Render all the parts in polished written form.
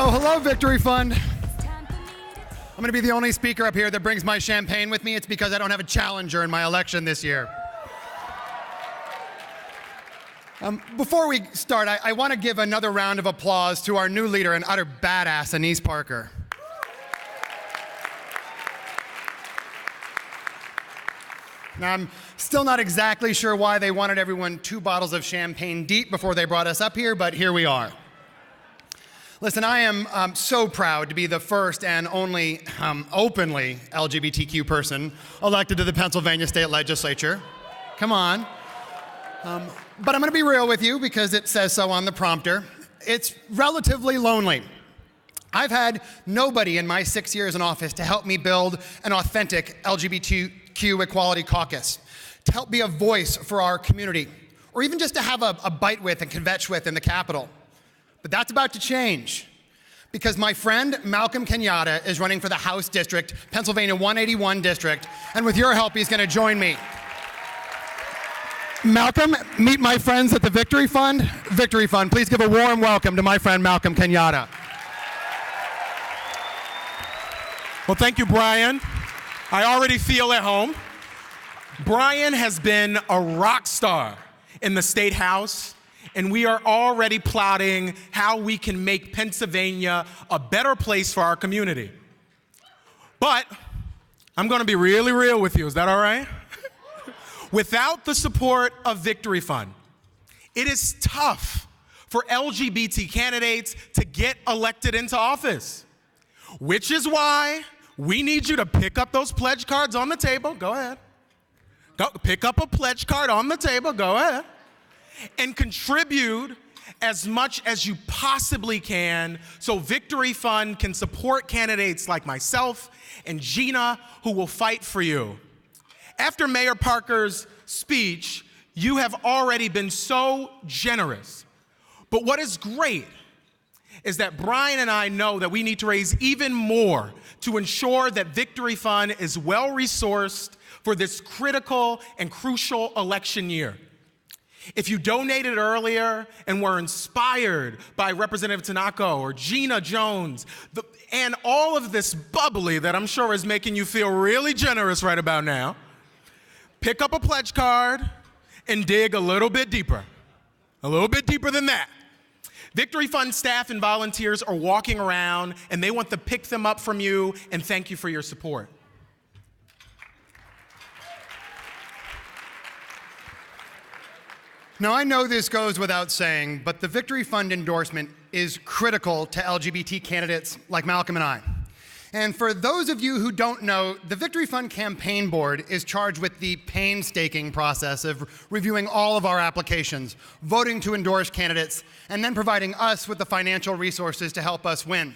Well, hello, Victory Fund. I'm going to be the only speaker up here that brings my champagne with me. It's because I don't have a challenger in my election this year. Before we start, I want to give another round of applause to our new leader and utter badass, Anise Parker. Now, I'm still not exactly sure why they wanted everyone 2 bottles of champagne deep before they brought us up here, but here we are. Listen, I am so proud to be the first and only openly LGBTQ person elected to the Pennsylvania State Legislature. Come on. But I'm going to be real with you because it says so on the prompter. It's relatively lonely. I've had nobody in my 6 years in office to help me build an authentic LGBTQ equality caucus, to help be a voice for our community, or even just to have a bite with and kvetch with in the Capitol. But that's about to change because my friend Malcolm Kenyatta is running for the House District, Pennsylvania 181 District, and with your help, he's going to join me. Malcolm, meet my friends at the Victory Fund. Victory Fund, please give a warm welcome to my friend Malcolm Kenyatta. Well, thank you, Brian. I already feel at home. Brian has been a rock star in the State House, and we are already plotting how we can make Pennsylvania a better place for our community. But I'm going to be really real with you. Is that all right? Without the support of Victory Fund, it is tough for LGBT candidates to get elected into office, which is why we need you to pick up those pledge cards on the table. Go ahead. Go pick up a pledge card on the table. Go ahead. And contribute as much as you possibly can so Victory Fund can support candidates like myself and Gina who will fight for you. After Mayor Parker's speech, you have already been so generous. But what is great is that Brian and I know that we need to raise even more to ensure that Victory Fund is well-resourced for this critical and crucial election year. If you donated earlier and were inspired by Representative Tanako or Gina Jones, and all of this bubbly that I'm sure is making you feel really generous right about now, pick up a pledge card and dig a little bit deeper than that. Victory Fund staff and volunteers are walking around and they want to pick them up from you and thank you for your support. Now, I know this goes without saying, but the Victory Fund endorsement is critical to LGBT candidates like Malcolm and I. And for those of you who don't know, the Victory Fund campaign board is charged with the painstaking process of reviewing all of our applications, voting to endorse candidates, and then providing us with the financial resources to help us win.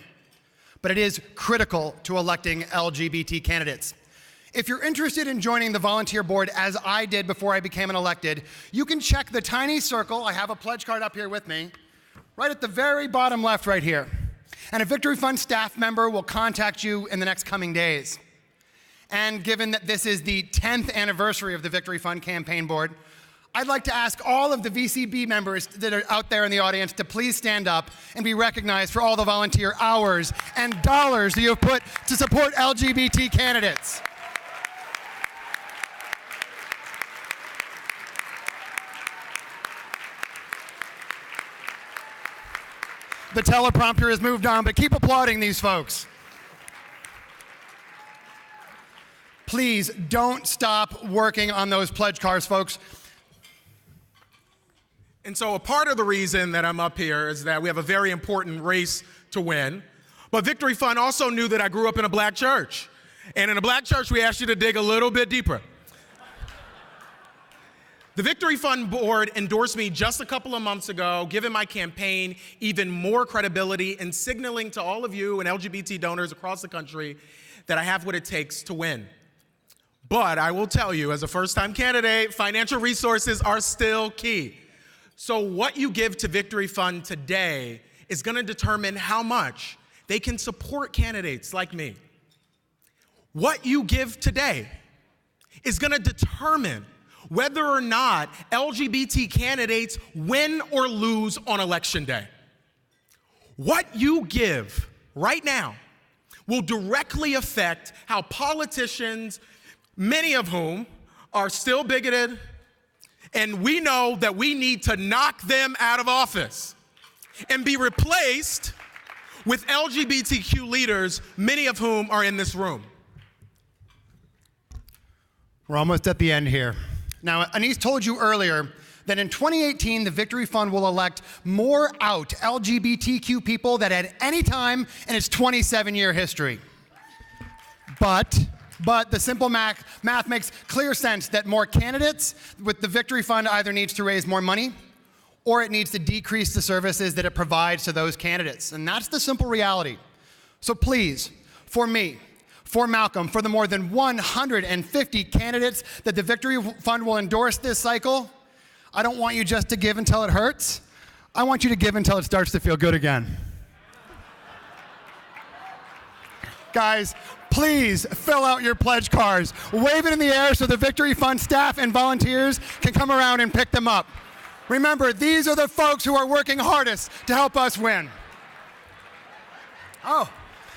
But it is critical to electing LGBT candidates. If you're interested in joining the volunteer board, as I did before I became an elected, you can check the tiny circle. I have a pledge card up here with me, right at the very bottom left right here. And a Victory Fund staff member will contact you in the next coming days. And given that this is the 10th anniversary of the Victory Fund campaign board, I'd like to ask all of the VCB members that are out there in the audience to please stand up and be recognized for all the volunteer hours and dollars that you have put to support LGBT candidates. The teleprompter has moved on, but keep applauding these folks. Please don't stop working on those pledge cards, folks. And so a part of the reason that I'm up here is that we have a very important race to win. But Victory Fund also knew that I grew up in a black church. And in a black church, we asked you to dig a little bit deeper. The Victory Fund board endorsed me just a couple of months ago, giving my campaign even more credibility and signaling to all of you and LGBT donors across the country that I have what it takes to win. But I will tell you, as a first-time candidate, financial resources are still key. So what you give to Victory Fund today is going to determine how much they can support candidates like me. What you give today is going to determine whether or not LGBT candidates win or lose on election day. What you give right now will directly affect how politicians, many of whom are still bigoted, and we know that we need to knock them out of office and be replaced with LGBTQ leaders, many of whom are in this room. We're almost at the end here. Now, Anise told you earlier that in 2018, the Victory Fund will elect more out LGBTQ people than at any time in its 27-year history. But the simple math makes clear sense that more candidates with the Victory Fund either needs to raise more money or it needs to decrease the services that it provides to those candidates. And that's the simple reality. So please, for me, for Malcolm, for the more than 150 candidates that the Victory Fund will endorse this cycle, I don't want you just to give until it hurts. I want you to give until it starts to feel good again. Guys, please fill out your pledge cards. Wave it in the air so the Victory Fund staff and volunteers can come around and pick them up. Remember, these are the folks who are working hardest to help us win. Oh,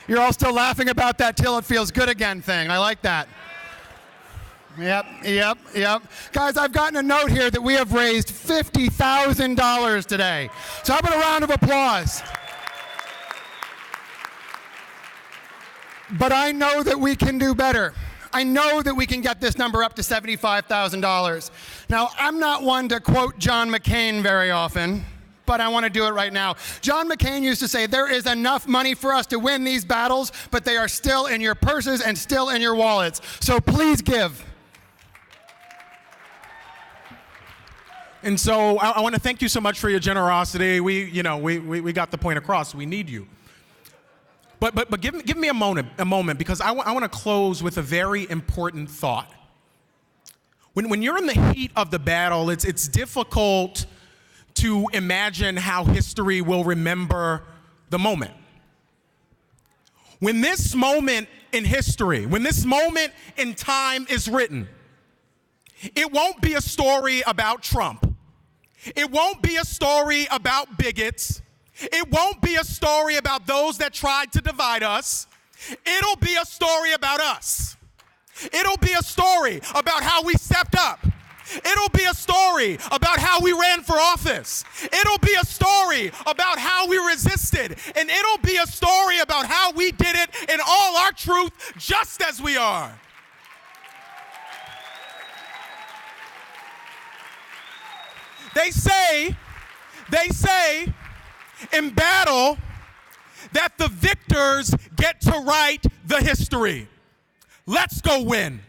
you're all still laughing about that till it feels good again thing. I like that. Yep. Guys, I've gotten a note here that we have raised $50,000 today. So how about a round of applause? But I know that we can do better. I know that we can get this number up to $75,000. Now, I'm not one to quote John McCain very often, but I want to do it right now. John McCain used to say, there is enough money for us to win these battles, but they are still in your purses and still in your wallets. So please give. And so I want to thank you so much for your generosity. We got the point across. We need you. But give me a moment, because I want to close with a very important thought. When you're in the heat of the battle, it's difficult to imagine how history will remember the moment. When this moment in history, when this moment in time is written, it won't be a story about Trump. It won't be a story about bigots. It won't be a story about those that tried to divide us. It'll be a story about us. It'll be a story about how we stepped up. It'll be a story about how we ran for office. It'll be a story about how we resisted. And it'll be a story about how we did it in all our truth, just as we are. They say in battle that the victors get to write the history. Let's go win.